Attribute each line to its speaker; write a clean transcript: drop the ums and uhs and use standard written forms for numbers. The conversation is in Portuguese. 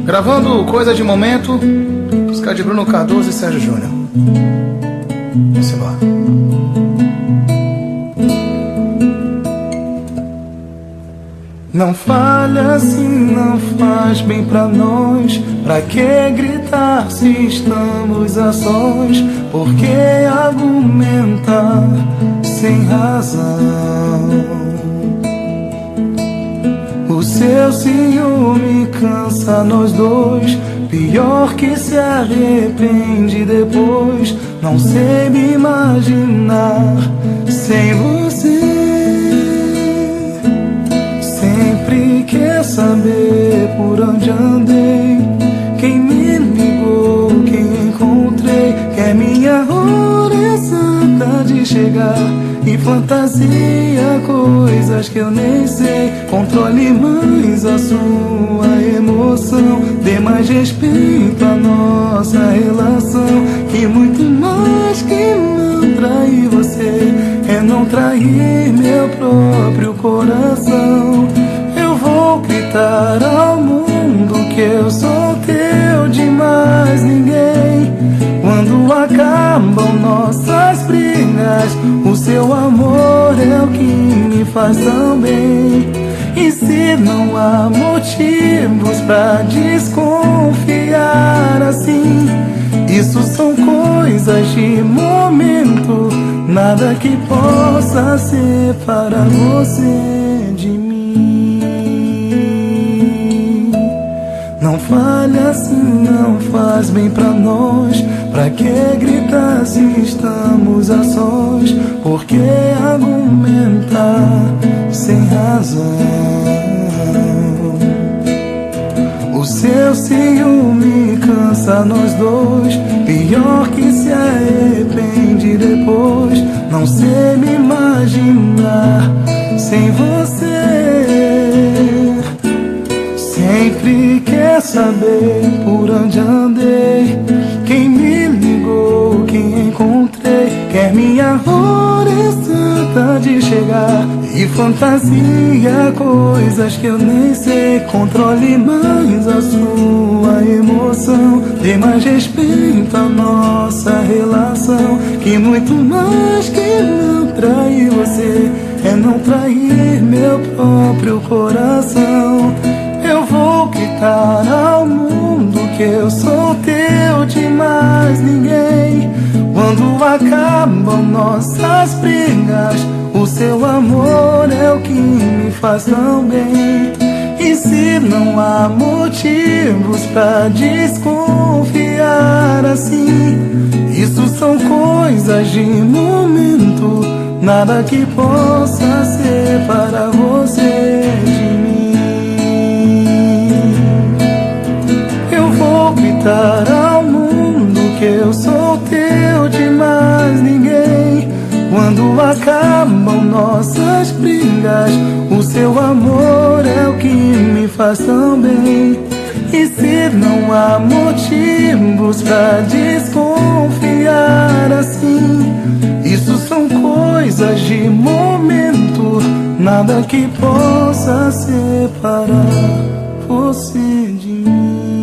Speaker 1: Gravando Coisa de Momento, música de Bruno Cardoso e Sérgio Júnior. Vamos embora. Não fale assim, não faz bem pra nós. Pra que gritar se estamos a sós? Por que argumentar sem razão? O seu ciúme cansa nós dois, pior que se arrepende depois. Não sei me imaginar sem você. Sempre quer saber por onde andei, quem me ligou, quem encontrei. Quer minha hora exata de chegar e fantasia coisas que eu nem sei. Controle mais a sua emoção, dê mais respeito à nossa relação. Que muito mais que não trair você é não trair meu próprio coração. Eu vou gritar ao mundo que eu sou teu de mais ninguém. Quando acabam nossas brigas, o seu amor é o que me faz tão bem. E se não há motivos pra desconfiar assim, isso são coisas de momento, nada que possa separar você de mim. Não fale assim, não faz bem pra nós. Pra que gritar se estamos a sós? Por que argumentar sem razão? O seu ciúme cansa nós dois, pior que se arrepende depois. Não sei me imaginar sem você. Sempre quer saber por onde andei, quem me ligou, quem encontrei. Quer minha hora exata de chegar e fantasia coisas que eu nem sei. Controle mais a sua emoção, dê mais respeito à nossa relação. Que muito mais que não trair você é não trair meu próprio coração. Eu vou gritar ao mundo que eu sou teu de mais ninguém. Quando acabam nossas brigas, o seu amor é o que me faz tão bem. E se não há motivos pra desconfiar assim, isso são coisas de momento, nada que possa separar você de mim. Gritar ao mundo que eu sou teu de mais ninguém. Quando acabam nossas brigas, o seu amor é o que me faz tão bem. E se não há motivos pra desconfiar assim, isso são coisas de momento, nada que possa separar você de mim.